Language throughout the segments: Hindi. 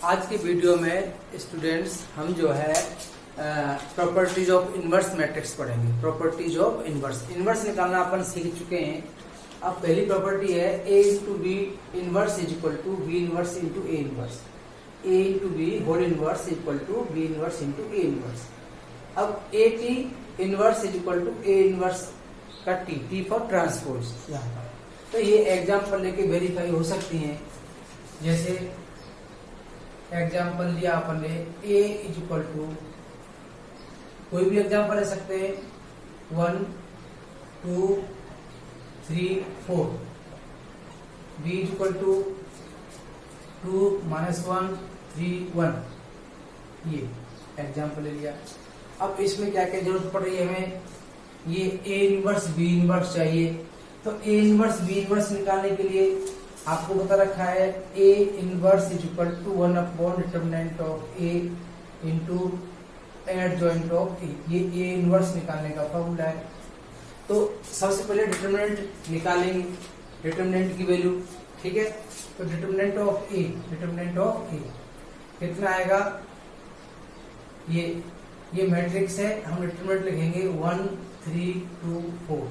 आज के वीडियो में स्टूडेंट्स हम जो है प्रॉपर्टीज ऑफ इनवर्स मैट्रिक्स पढ़ेंगे। प्रॉपर्टीज ऑफ इनवर्स निकालना अपन सीख चुके हैं। अब पहली प्रॉपर्टी है a into B inverse is equal to B inverse into A inverse. a into B whole inverse equal to B inverse into A inverse. अब A T inverse is equal to A inverse का टी फॉर ट्रांसपोज। यहाँ पर तो ये एग्जाम्पल लेके वेरीफाई हो सकती हैं। जैसे एग्जाम्पल लिया अपन ने a इज इक्वल टू, कोई भी एग्जाम्पल ले सकते हैं 1 2 3 4, b इज इक्वल टू 2 -1 3 1। ये एग्जाम्पल ले लिया। अब इसमें क्या क्या जरूरत पड़ रही है हमें, ये a इनवर्स b इनवर्स चाहिए। तो a इनवर्स b इनवर्स निकालने के लिए आपको बता रखा है a inverse is equal to 1 upon determinant of a into adjoint of a। ये a इनवर्स निकालने का फॉर्मूला है। तो सबसे पहले डिटरमिनेंट निकालेंगे, डिटरमिनेंट की वैल्यू। ठीक है, तो डिटरमिनेंट ऑफ a कितना आएगा, ये मैट्रिक्स है। हम डिटरमिनेंट लिखेंगे 1 3 2 4।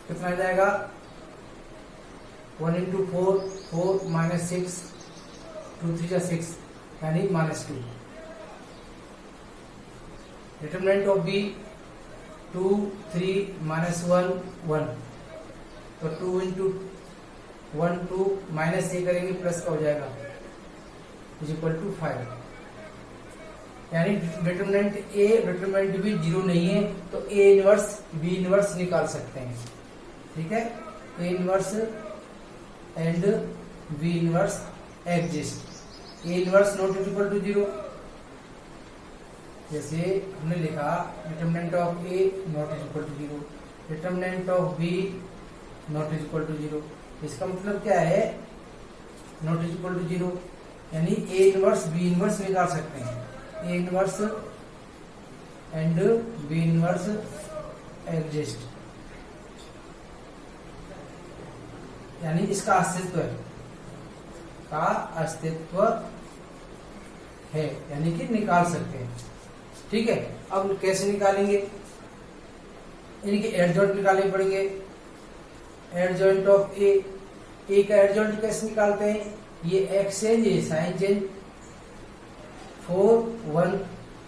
कितना आ जाएगा 1 इंटू 4 4 माइनस 6 2 3 6 यानी -2। Determinant of B 2 3 -1 1। तो 2 इंटू 1 2 माइनस से करेंगे प्लस का हो जाएगा इज इक्वल टू 5। यानी determinant A determinant B zero नहीं है, तो ए इनवर्स बी इनवर्स निकाल सकते हैं। ठीक है, A inverse and B inverse exist. A inverse not equal to 0। जैसे हमने लिखा determinant of A not equal to 0, determinant of B not equal to 0। इसका मतलब क्या है, नॉट इक्वल टू 0 यानी ए इनवर्स बी इनवर्स निकाल सकते हैं। A inverse and B inverse exist, यानी इसका अस्तित्व है, यानी कि निकाल सकते हैं। ठीक है, अब कैसे निकालेंगे, इनके एडजॉइंट निकालने पड़ेंगे। एडजॉइंट ऑफ ए का एडजॉइंट कैसे निकालते हैं, ये एक्सचेंज ये साइन चेंज 4 1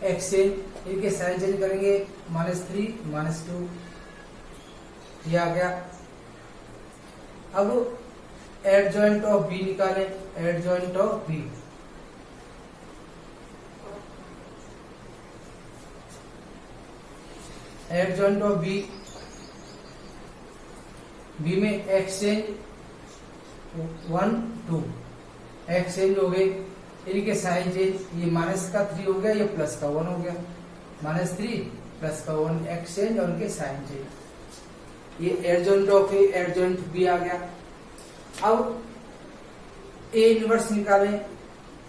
एक्सचेंज, इनके साइन चेंज करेंगे -3 -2, ये आ गया। अब एडजॉइंट ऑफ बी निकालें, adjoint of B adjoint of B में एक्सचेंज 1 2 एक्सचेंज हो गए, इनके साइन चेंज, ये -3 हो गया, ये प्लस का 1 हो गया, -3 प्लस का 1 एक्सचेंज और उनके साइन चेंज। ये adjoint of A adjoint B आ गया। अब ए इनवर्स निकालें,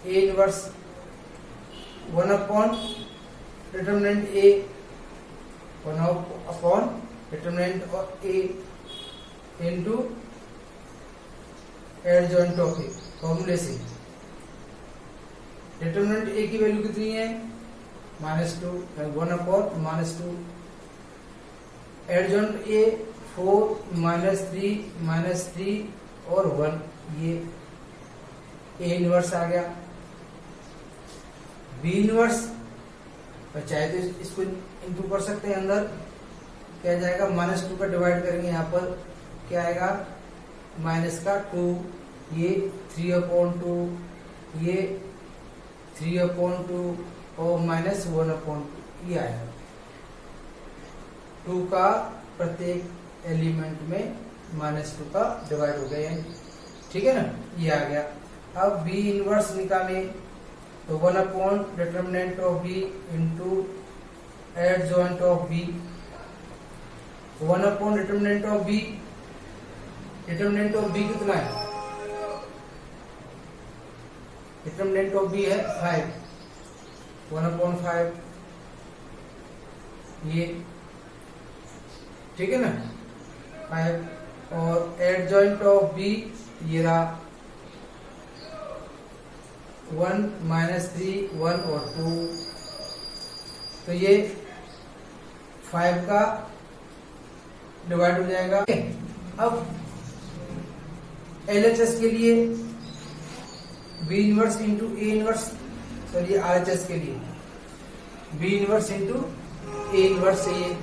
A inverse 1 upon determinant A 1 upon determinant of A into adjoint of A. फॉर्मूले से डिटरमिनेंट ए की वैल्यू कितनी है -2, 1 अपॉन -2। एडजॉइंट ए 4 -3 और 1, ये ए इनवर्स आ गया। बी इनवर्स चाहे तो इसको इंटू कर सकते हैं, अंदर क्या जाएगा -2 का डिवाइड करेंगे, यहाँ पर क्या आएगा -2, ये 3/2, ये 3/2 और -1/2, ये आएगा। 2 का प्रत्येक एलिमेंट में -2 का डिवाइड हो गया, ठीक है ना, ये आ गया। अब बी इनवर्स निकालें, तो 1 upon determinant of B into adjoint of B. 1 upon determinant of B, determinant of B कितना है, डिटरमिनेंट ऑफ बी है 5, 1/5 ये, ठीक है ना 5। और एडजॉइंट ऑफ बी ये रहा 1 -3 1 और 2, तो ये 5 का डिवाइड हो जाएगा। अब LHS के लिए B inverse into A inverse, sorry RHS के लिए B inverse into A inverse है, ये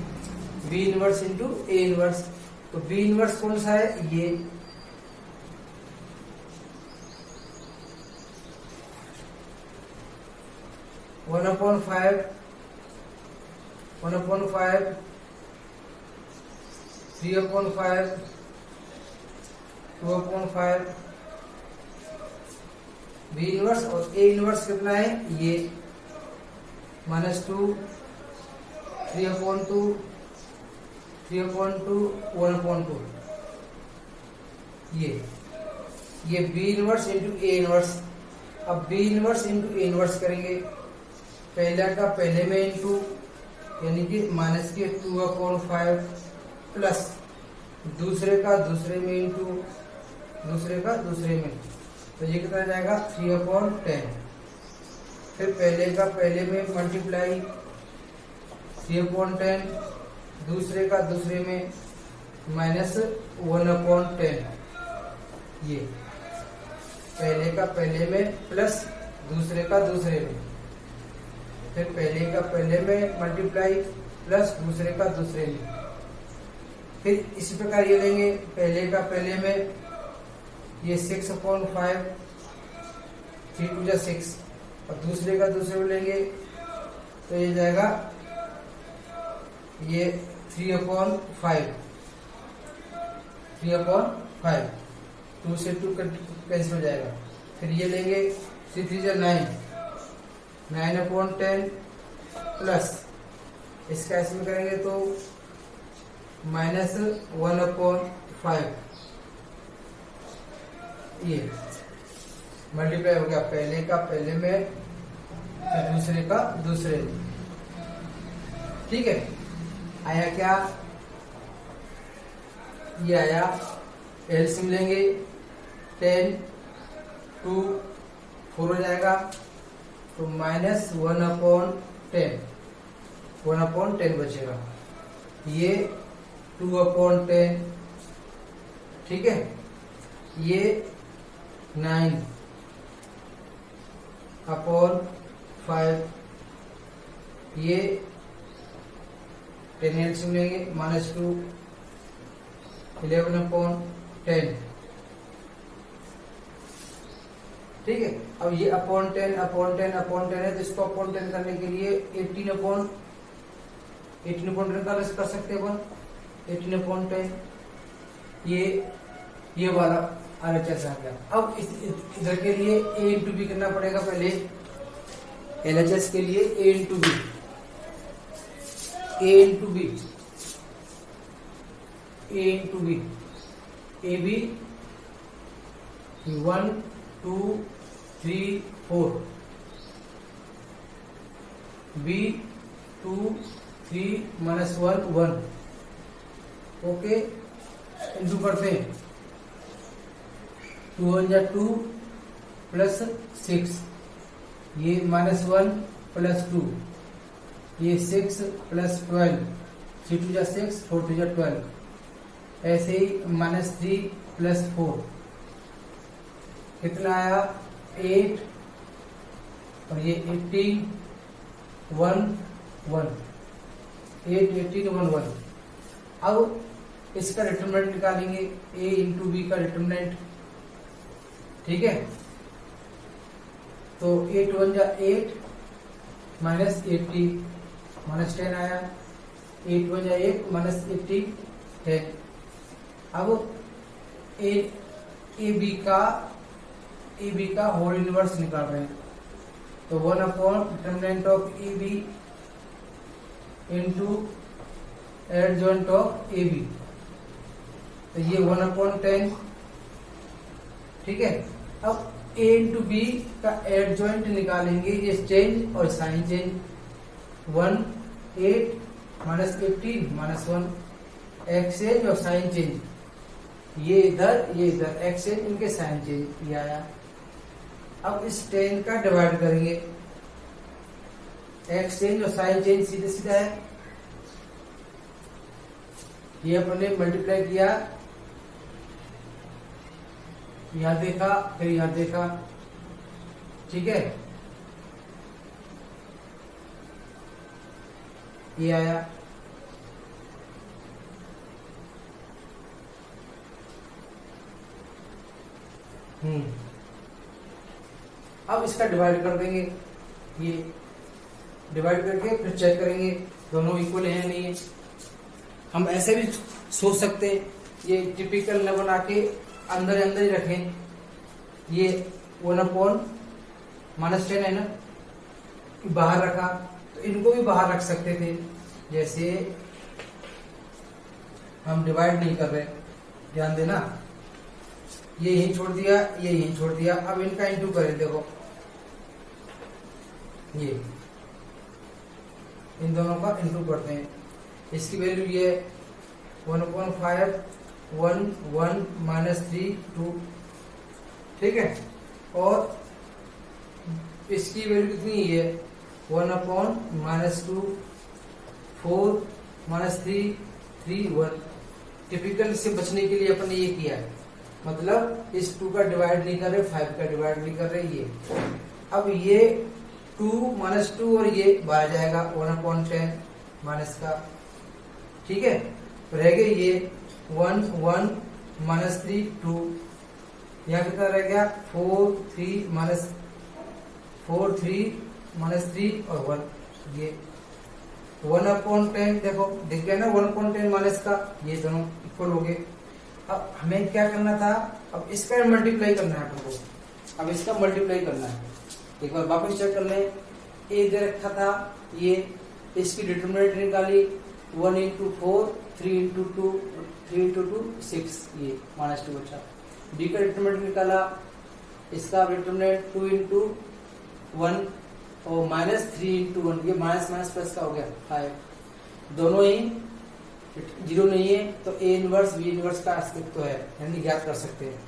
B inverse into A inverse. तो B इनवर्स कौन सा है, ये 1/5 1/5 3/5 2/5 B इनवर्स। और A इनवर्स कितना है, ये -2 3/2 3/2 1/2, ये B inverse into A inverse. अब B inverse into A inverse करेंगे, पहला का पहले में इंटू यानी कि -2/5 प्लस दूसरे का दूसरे में इंटू दूसरे का दूसरे में, तो ये कितना जाएगा 3/10। फिर पहले का पहले में मल्टीप्लाई 3/10, दूसरे का दूसरे में -1/10, ये पहले का पहले में प्लस दूसरे का दूसरे में, फिर पहले का पहले में मल्टीप्लाई प्लस दूसरे का दूसरे में। फिर इसी प्रकार ये लेंगे, पहले का पहले में ये 6/5 3 2 6, और दूसरे का दूसरे में लेंगे तो ये जाएगा ये 3/5 2 से 2 कैंसिल हो जाएगा। फिर ये लेंगे 3 3 9 9/10 प्लस इसका ऐसे में करेंगे तो -1/5, ये मल्टीप्लाई हो गया पहले का पहले में फिर दूसरे का दूसरे में। ठीक है, आया क्या, ये आया। एलसीएम लेंगे 10 2 4 हो जाएगा, तो -1/10 1/10 बचेगा, ये 2/10। ठीक है, ये 9/5, ये 10 एलसीएम लेंगे -2 11/10। ठीक है, अब ये अपॉन 10 है, तो इसको अपॉन 10 करने के लिए 18/10 का कर सकते हैं अपन 18/10, ये वाला RHS आ गया। अब इधर के लिए A इंटू बी करना पड़ेगा पहले, LHS के लिए A into B A B 1 2 3 4 B 2 3 -1 1, okay, into करते हैं 2 1 2 प्लस 6, ये -1 प्लस 2, ये 6 प्लस 12 3 2 6 4 2 12, ऐसे ही -3 प्लस 4 कितना आया 8, और ये 18 1 1 8 18 1 1। अब इसका डिटरमिनेंट निकालेंगे, A इंटू बी का डिटरमिनेंट। ठीक है, तो 8 1 8 -80 -10 आया, 8 1 8 -80 10। अब ए बी का होल इनवर्स निकाल रहे हैं, तो 1/डिटरमिनेंट of A B into adjoint of A B, तो ये 1/10। ठीक है, अब A इंटू बी का एडजॉइंट निकालेंगे, ये चेंज और साइन चेंज 1 8 -18 -1, एक्सचेंज और साइन चेंज, ये इधर एक्सचेंज, इनके साइन चेंज, ये आया। अब इस टेन का डिवाइड करेंगे, एक्स चेंज और साइन चेंज सीधे सीधा है। ये अपने मल्टीप्लाई किया, यहां देखा फिर यहां देखा, ठीक है, ये आया। अब इसका डिवाइड कर देंगे, ये डिवाइड करके फिर चेक करेंगे दोनों इक्वल है नहीं है। हम ऐसे भी सोच सकते हैं, ये टिपिकल न बना के अंदर अंदर ही रखें। ये 1/-10 है ना, बाहर रखा तो इनको भी बाहर रख सकते थे। जैसे हम डिवाइड नहीं कर रहे, ध्यान देना, ये यहीं छोड़ दिया, ये यहीं छोड़ दिया। अब इनका इंटू करें, देखो ये इन दोनों का इंटू करते हैं। इसकी वैल्यू ये 1/5 1 1 -3 2, ठीक है। और इसकी वैल्यू कितनी है, 1/-2 4 -3 3 1। टिपिकल से बचने के लिए अपन ने ये किया है, मतलब इस 2 का डिवाइड नहीं कर रहे, 5 का डिवाइड नहीं कर रहे। ये अब ये 2 -2 और ये बाहर जाएगा 1/10 माइनस का, ठीक है। रह गए ये 1 1 -3 2, यहाँ कितना रह गया 4 3 -3 और 1। ये 1/10 देखो दिख गया ना, 1/10 माइनस का, ये दोनों इक्वल हो गए। अब हमें क्या करना था, अब इसका मल्टीप्लाई करना है आपको, अब इसका मल्टीप्लाई करना है। एक बार वापस चेक कर लें, ए दे रखा था, ये इसकी डिटरमिनेंट निकाली 1 × 4 3 × 2 3 × 2 6, ये -2 बचा। डी का डिटरमिनेंट निकाला, इसका डिटरमिनेंट 2 × 1 और -3 × 1, ये माइनस माइनस प्लस का हो गया 5। दोनों ही जीरो नहीं है तो ए इनवर्स बी इनवर्स का अस्तित्व है, यानी ज्ञात कर सकते हैं।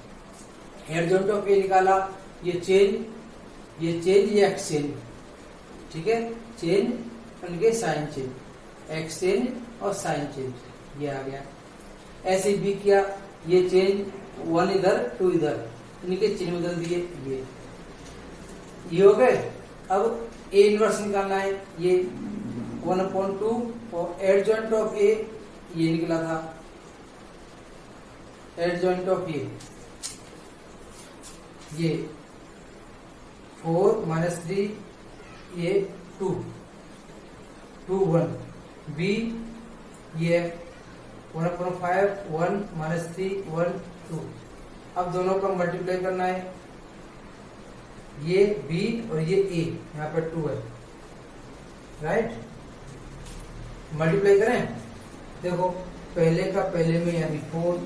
एडजॉइंट ऑफ ए निकाला, ये चेंज ये एक्सचेंज, ठीक है, चेंज उनके साइन चेंज, एक्सचेंज और साइन चेंज, ये आ गया। ऐसे बी किया, ये चेंज 1 इधर 2 इधर, इनके चिन्ह बदल दिए, ये हो गए। अब ए इनवर्स निकालना है, ये 1/2 और एडजॉइंट ऑफ ए ये निकला था, एडजॉइंट ऑफ ए ये 4 -3 ये 2 2 1, बी ये 1/5 1 -3 1 2। अब दोनों का मल्टीप्लाई करना है, ये बी और ये ए, यहाँ पर 2 है, राइट। मल्टीप्लाई करें, देखो पहले का पहले में यानी 4,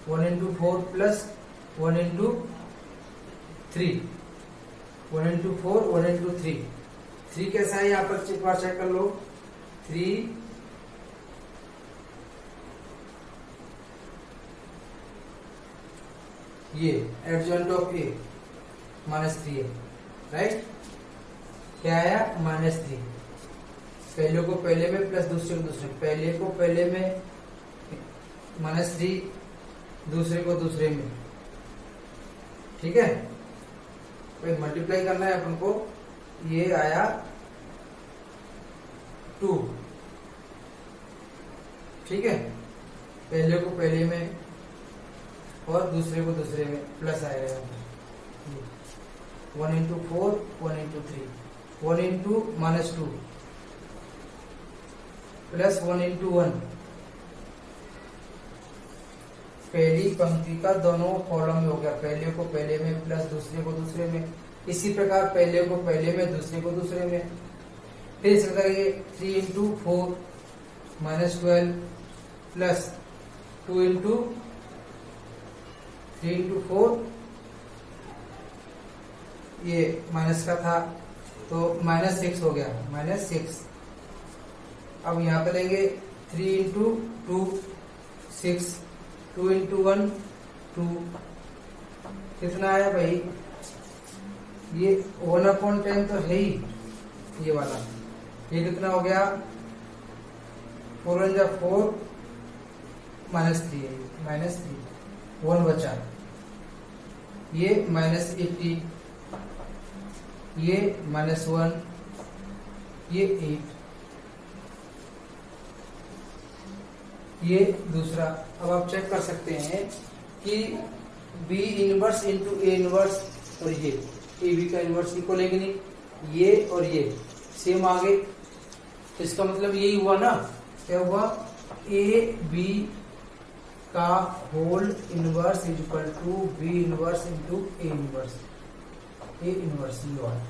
वन इंटू 4 प्लस 1 × 3, 1 × 4 1 × 3। 3 कैसा है, यहाँ पर एक बार चेक कर लो, 3 ये एडजॉइंट ऑफ ए -3 है, राइट। क्या आया -3, पहले को पहले में प्लस दूसरे को दूसरे, पहले को पहले में -3, दूसरे को दूसरे में, ठीक है। तो मल्टीप्लाई करना है अपन को, ये आया 2, ठीक है, पहले को पहले में और दूसरे को दूसरे में प्लस आएगा, 1 × 4 1 × 3, 1 × -2 प्लस 1 × 1, पहली पंक्ति का दोनों कॉलम में हो गया, पहले को पहले में प्लस दूसरे को दूसरे में। इसी प्रकार पहले को पहले में दूसरे को दूसरे में, फिर इसे करेंगे 3 × 4 -12 प्लस 2 × 3 × 4, ये माइनस का था तो -6 हो गया, -6। अब यहाँ पे लेंगे 3 × 2 6, 2 इंटू 1 2, कितना आया भाई, ये 1/10 तो है ही ये वाला, ये कितना हो गया 4 1 जा 4 -3 है, -3 1 बचा, ये -80, ये -1, ये 8, ये दूसरा। अब आप चेक कर सकते हैं कि B inverse into A inverse और ये ए बी का इनवर्स इक्वल है कि नहीं, ये और ये सेम आ गए, तो इसका मतलब यही हुआ ना, क्या हुआ, ए बी का whole inverse is equal to B inverse into A inverse, A inverse ये वाला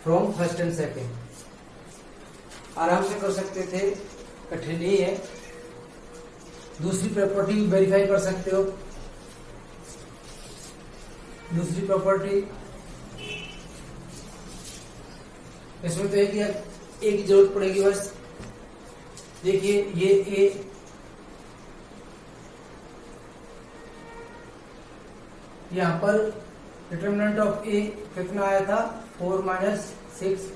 फ्रॉम फर्स्ट एंड सेकेंड। आराम से कर सकते थे, कठिन नहीं है। दूसरी प्रॉपर्टी वेरीफाई कर सकते हो, दूसरी प्रॉपर्टी इसमें तो एक की जरूरत पड़ेगी बस। देखिए ये ए, यहां पर डिटरमिनेंट ऑफ ए कितना आया था 4 - 6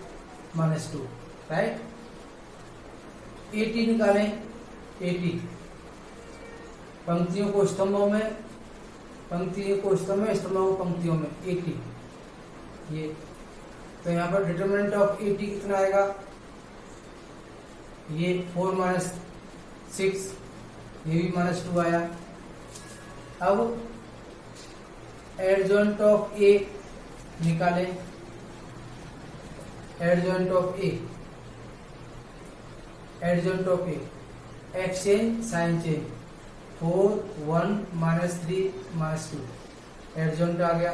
- 2, राइट। 80 निकालें, 80 पंक्तियों को स्तंभों में, पंक्तियों को स्तंभ में, स्तंभों को पंक्तियों में 80, ये तो यहाँ पर डिटरमिनेंट ऑफ 80 कितना आएगा, ये 4 - 6, ये भी -2 आया। अब एडजॉइंट ऑफ ए निकालें, adjoint of A, adjoint of A, exchange sign change, 4 1 -3 -2, adjoint आ गया।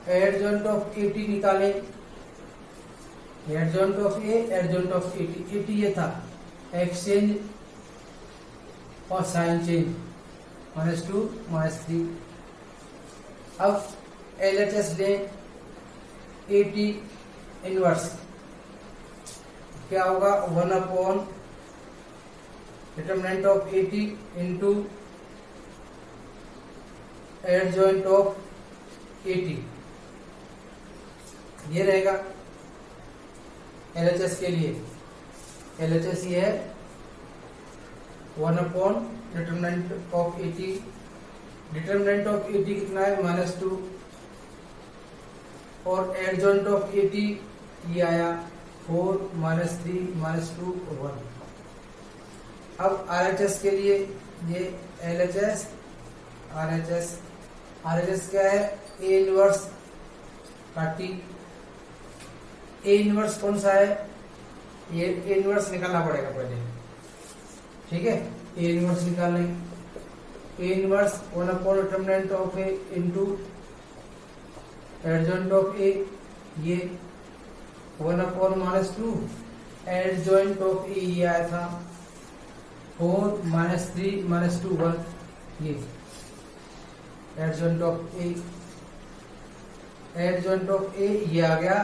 एडजॉइंट ऑफ 80 निकालें, adjoint of A, adjoint of 80, 80 ये था, एक्सचेंज और साइन चेंज -2 -3। अब LHS लें, 80 इनवर्स क्या होगा, 1 determinant of 80 into adjoint of 80, ये रहेगा LHS के लिए। LHS ये है 1 डिटरमिनेंट ऑफ 80, डिटरमिनेंट ऑफ 80 कितना है -2, और एडजॉइंट ऑफ 80 ये आया 4 -3 -2 1। अब RHS के लिए ये LHS RHS क्या है, ए इनवर्स का टी। ए इनवर्स कौन सा है, ये ए इनवर्स निकालना पड़ेगा पहले, ठीक है। ए इनवर्स निकालने, A inverse 1 determinant of A into adjoint of A, ये 1 -2, एडजॉइंट ऑफ ए ये आया था 4 -3 -2 1, ये adjoint of A, adjoint of A ये आ गया,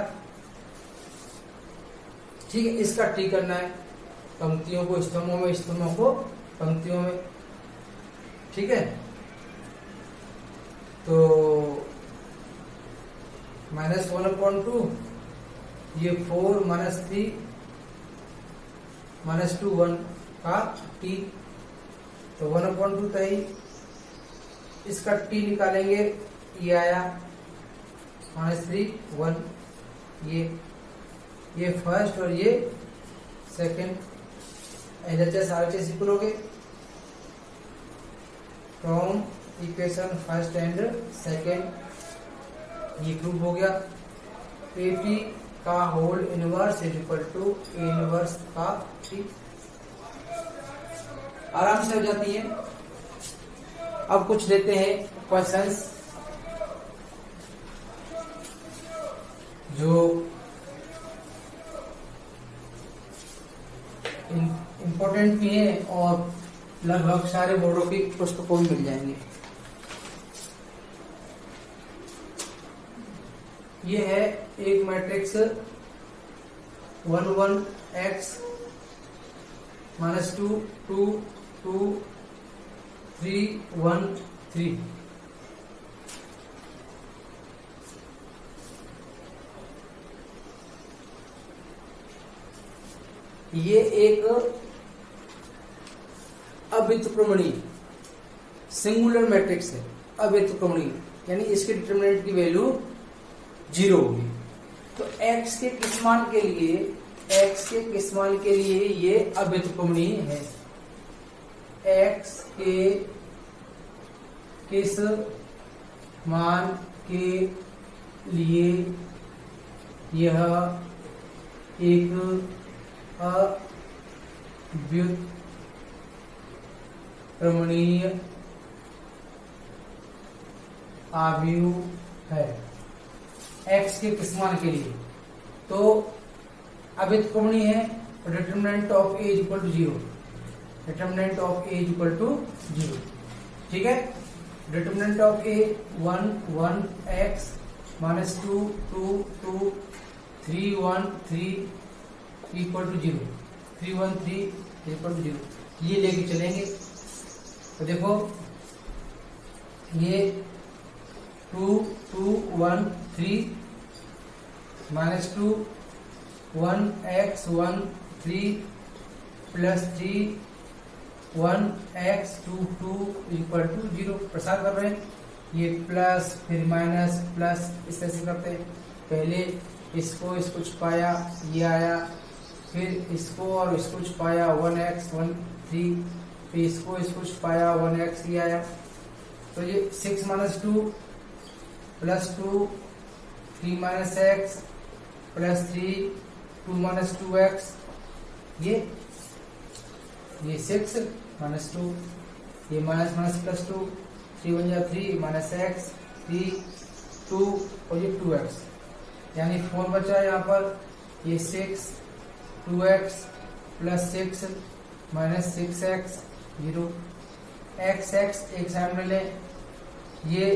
ठीक है। इसका टी करना है, पंक्तियों को स्तंभों में, स्तंभों को पंक्तियों में, ठीक है। तो -1/2, ये 4 -3 -2 1 का टी, तो 1/2 तय, इसका टी निकालेंगे, ये आया -3 1, ये फर्स्ट और ये सेकंड। LHS RHS इक्वल हो गए from equation first and second, ये प्रूव हो गया। 80 का whole inverse is equal to A inverse का टी, आराम से हो जाती है। अब कुछ लेते हैं क्वेश्चंस जो इम्पोर्टेंट भी है और लगभग सारे बोर्डों की पुस्तकों में मिल जाएंगे। ये है एक मैट्रिक्स 1 1 x -2 2 2 3 1 3। ये एक अव्युत्क्रमणीय सिंगुलर मैट्रिक्स है, अव्युत्क्रमणीय, यानी इसके डिटरमिनेंट की वैल्यू 0 होगी। तो x के किस मान के लिए, x के किस मान के लिए ये अव्युत्क्रमणीय है, x के किस मान के लिए यह एक अव्युत्क्रमणीय आव्यूह है, x के किस मान के लिए। तो अव्युत्क्रमणीय है, determinant of a equal to 0, determinant of a equal to 0। ठीक है, determinant of a 1 1 x minus 2 2 2 3 1 3 equal to 0, 3 1 3 equal to 0, ये लेके चलेंगे। तो देखो ये 2 2 1 3 minus 2 1 x 1 3 plus 3 1 x 2 2 equal to 0। प्रसार कर रहे हैं, ये प्लस फिर माइनस प्लस, इस तरह से करते हैं। पहले इसको छुपाया, ये आया, फिर इसको और इसको छुपाया 1x 1 3, फिर इसको छुपाया 1x, ये आया। तो ये 6 minus 2 plus 2 3 minus x plus 3 2 minus 2x, ये 6 माइनस 2, ये minus minus plus 2, 3 1 3 minus x 3 2 और ये 2x, यानी 4 बचा यहाँ पर। ये 6 2x plus 6 minus 6x 0, x एक साइड में ले, ये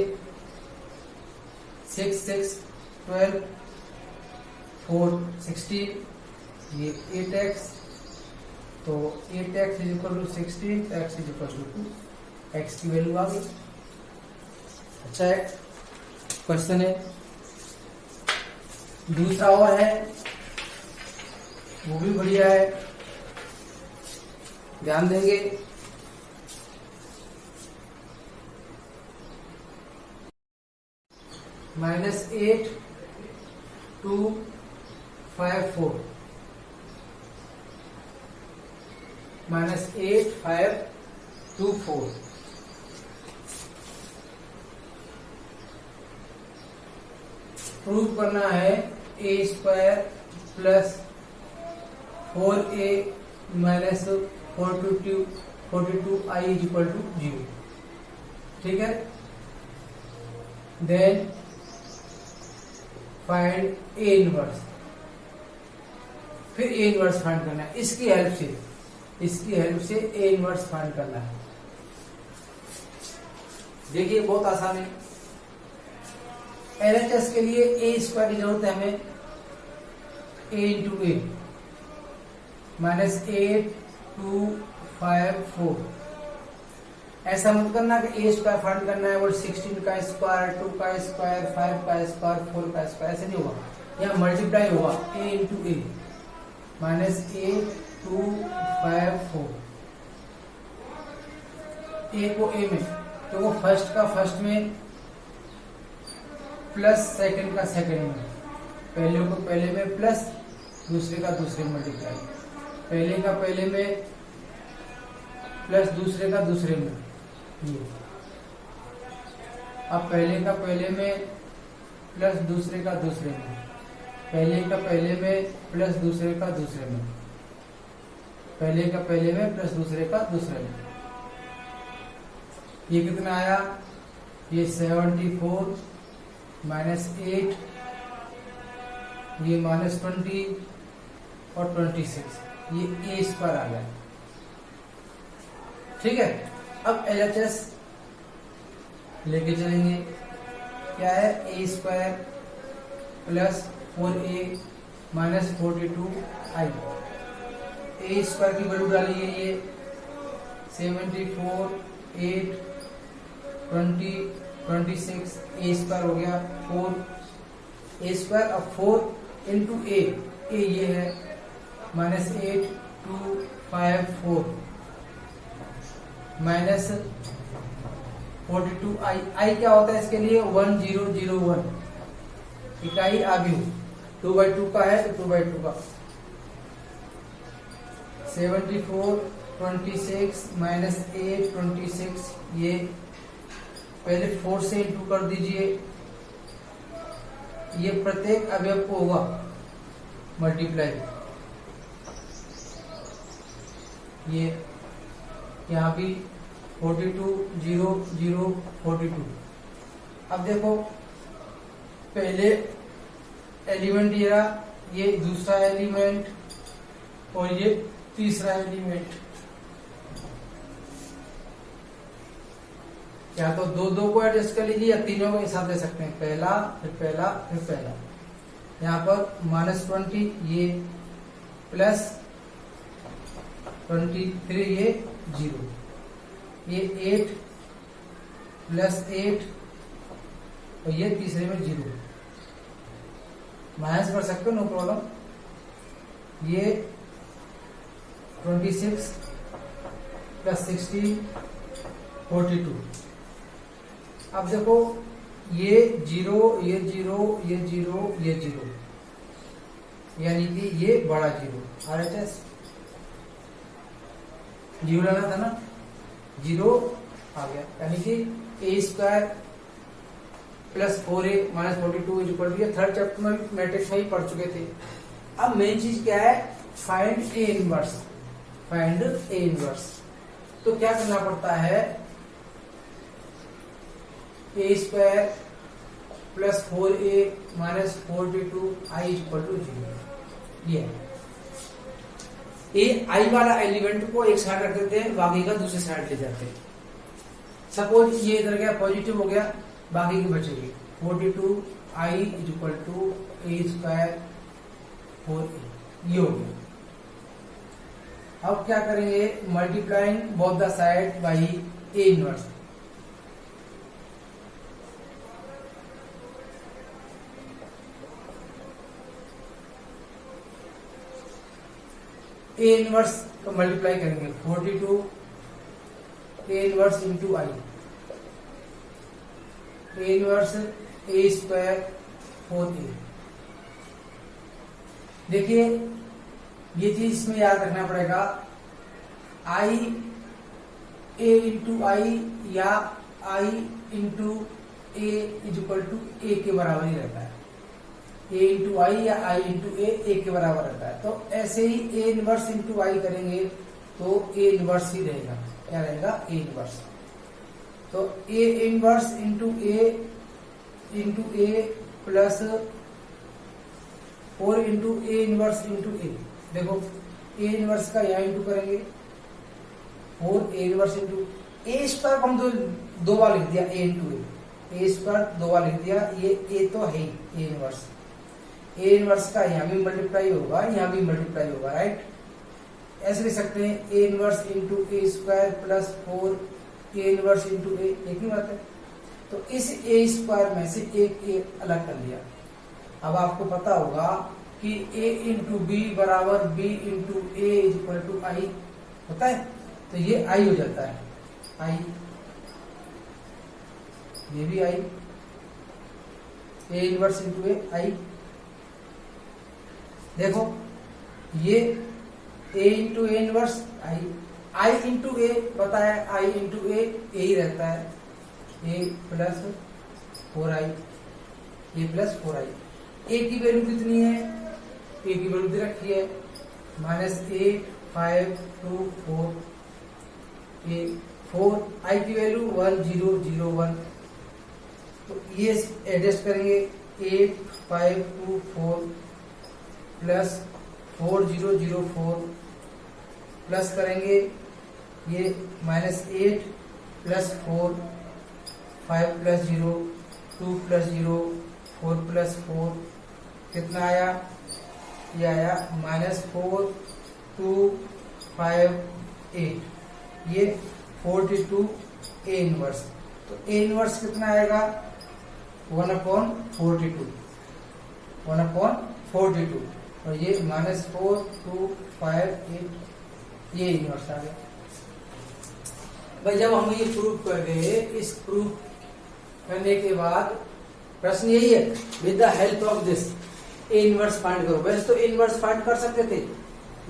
6 6 12 4 16, ये 8x, तो 8x is equal to 16, x is equal to 2, x की वैल्यू आ गई। अच्छा है, क्वेश्चन है दूसरा और है, वो भी बढ़िया है, ध्यान देंगे। -8 2 5 4, -8 5 2 4। प्रूव करना है a square plus 4a minus 42i is equal to 0। ठीक है, देन फाइंड a इनवर्स, फिर a इनवर्स फाइंड करना है, इसकी हेल्प से a इनवर्स फाइंड करना है। देखिए बहुत आसान है। LHS के लिए a स्क्वायर की जरूरत है हमें, a इंटू ए -8 2 5 4। ऐसा मत करना कि a स्क्वायर फाइंड करना है और 16 का स्क्वायर 2 का स्क्वायर 5 का स्क्वायर 4 का स्क्वायर, ऐसे नहीं होगा। यहाँ मल्टीप्लाई होगा a इंटू ए -8 2 5 4। a को a में, तो वो फर्स्ट का फर्स्ट में प्लस सेकंड का सेकंड में, पहले को पहले में प्लस दूसरे का दूसरे में मल्टीप्लाई, पहले का पहले में प्लस दूसरे का दूसरे में, ये अब पहले का पहले में प्लस दूसरे का दूसरे में, पहले का पहले में प्लस दूसरे का दूसरे में, पहले का पहले में प्लस दूसरे का दूसरे में। ये कितना आया, ये 74 -8, ये -20 और 26, ये a स्क्वायर आ गया। ठीक है, अब LHS लेके चलेंगे। क्या है, a square plus 4a minus 42i। a square की वैल्यू डाली है, ये 74, 8, 20, 26, ए स्क्वायर हो गया 4 ए स्क्वायर। अब 4 इंटू ए ये है -8, 2, 5, 4 माइनस 42 आई क्या होता है इसके लिए 1001 इकाई आव्यूह 2/2 का है तो 2/2 का 74, 26 माइनस 8, 26 ये पहले 4 से इंटू कर दीजिए। ये प्रत्येक अवयव को होगा मल्टीप्लाई, ये यहाँ भी 42, 0, 0, 42। अब देखो पहले एलिमेंट ये रहा, ये दूसरा एलिमेंट और ये तीसरा एलिमेंट। या तो दो को एडजस्ट कर लीजिए या तीनों को एक साथ ले सकते हैं, पहला फिर पहला फिर पहला। यहाँ पर -20 ये प्लस 23 ये 0, ये 8 प्लस 8 और ये तीसरे में 0 माइनस कर सकते हो नो प्रॉब्लम। ये 26 प्लस 16 42। अब देखो ये 0 ये 0 ये 0 ये 0 यानी कि ये बड़ा 0 RHS 0 लाना था ना, 0 आ गया यानी कि A square plus 4a minus 42 equal to. Third chapter में मैट्रिक्स में ही पढ़ चुके थे। अब मेन चीज क्या है, find A inverse. Find A inverse तो क्या करना पड़ता है, A square plus 4a minus 42 I equal to 0। ये ए आई वाला एलिमेंट को एक साइड रख देते हैं, बाकी का दूसरी साइड ले जाते हैं। सपोज ये इधर गया पॉजिटिव हो गया, बाकी की बचेगी 42 I equal to A square 4a ये हो गया। अब क्या करेंगे, multiplying both the side by A inverse. A inverse को मल्टीप्लाई करेंगे 42 A inverse into I, A inverse A square 4a। देखिए ये चीज इसमें याद रखना पड़ेगा, आई ए इंटू आई या I into A equal to ए के बराबर ही रहता है। ए इंटू आई या आई इंटू ए के बराबर रहता है। तो ऐसे ही ए इनवर्स इंटू आई करेंगे तो ए इनवर्स ही रहेगा। क्या रहेगा, ए इनवर्स। तो A inverse into A plus 4 into A inverse into A. देखो ए इनवर्स का यहाँ इंटू करेंगे 4 A inverse into A square हम दो बार लिख दिया, ए इंटू ए स्क्वायर 2 बार लिख दिया। ये ए तो है ही ए इनवर्स, ए इनवर्स का यहाँ भी मल्टीप्लाई होगा, यहाँ भी मल्टीप्लाई होगा, राइट। ऐसे लिख सकते हैं A inverse into A square plus 4 A inverse into A, एक ही बात है। तो इस ए स्क्वायर में से एक ए अलग कर लिया। अब आपको पता होगा कि a इंटू बी बराबर b into A equal to I होता है, तो ये आई हो जाता है, आई, ये भी आई, ए इनवर्स इंटू ए आई। देखो ये a into A inverse I into A बताया, आई इंटू ए ही रहता है, ए प्लस 4i, ए प्लस 4i। ए की वैल्यू कितनी है, ए की वैल्यू दे रखी है -8, 5, 2, 4, ए 4, आई की वैल्यू 1, 0, 0, 1। तो ये एडजस्ट करेंगे 8, 5, 2, 4 प्लस 4, 0, 0, 4 प्लस करेंगे ये -8 प्लस 4, 5 प्लस 0, 2 प्लस 0, 4 प्लस 4 कितना आया, ये आया -4, 2, 5, 8। ये 42 ए इनवर्स। तो ए इनवर्स कितना आएगा 1/42 और ये -4258 ये इनवर्स आ गया। भाई जब हम ये प्रूफ कर गए, इस प्रूफ करने के बाद प्रश्न यही है with the help of this A inverse find करो। वैसे तो ए इनवर्स फाइंड कर सकते थे,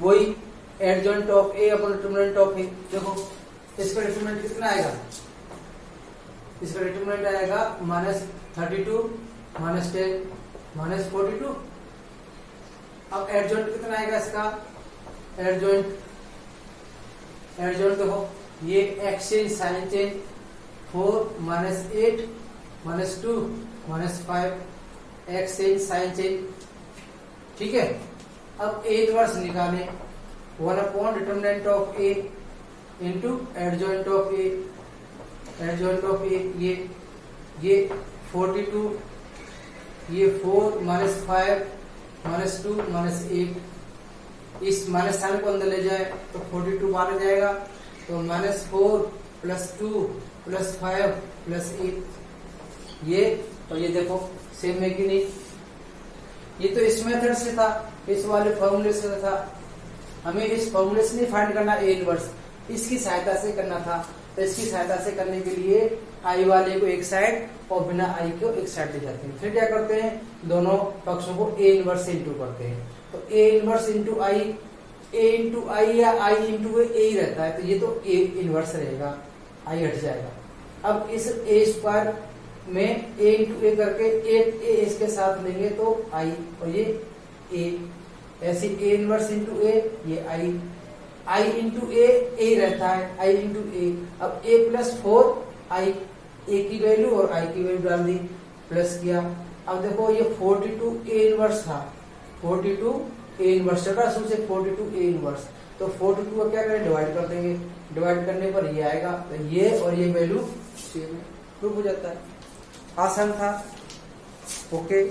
वही adjoint of A upon determinant of A. देखो इसका डिटरमिनेंट कितना आएगा, इसका डिटरमिनेंट आएगा -32 -10 -42। अब एडजॉइंट कितना आएगा इसका, एडजॉइंट देखो ये exchange sign change 4 -8 -2 -5 exchange sign change. ठीक है, अब ए इनवर्स निकालें one by determinant of A into adjoint of A. Adjoint of A ये 42, ये 4 -5 -2 -8। इस माइनस साइन को अंदर ले जाए तो 42 बाहर आ जाएगा, तो -4 + 2 + 5 + 8 ये। और ये देखो सेम है कि नहीं, ये तो इस मेथड से था, इस वाले फॉर्मूले से था। हमें इस फॉर्मूले से नहीं फाइंड करना ए इनवर्स, इसकी सहायता से करना था। तो इसकी सहायता से करने के लिए आई वाले को एक साइड और बिना आई को एक साइड ले जाते हैं। फिर क्या करते हैं, दोनों पक्षों को ए इनवर्स से इंटू करते हैं। तो A inverse into I, A into I या आई इंटू ए ही रहता है, तो ये तो ए इनवर्स रहेगा, आई हट जाएगा। अब इस ए स्क्वायर में ए इंटू ए करके ए इसके साथ लेंगे तो आई, और ये ए, ऐसे ए इनवर्स इंटू ए, ये आई इंटू ए ही रहता है, आई इंटू ए। अब ए +4 आई, ए की वैल्यू और आई की वैल्यू डाल दी, प्लस किया। अब देखो ये 42 ए इनवर्स था, 42 ए इनवर्स चल रहा, सबसे 42 ए इनवर्स। तो 42 को क्या करें, डिवाइड कर देंगे, डिवाइड करने पर ये आएगा, तो ये और ये वैल्यू सेम है, प्रूफ हो जाता है। आसान था। ओके।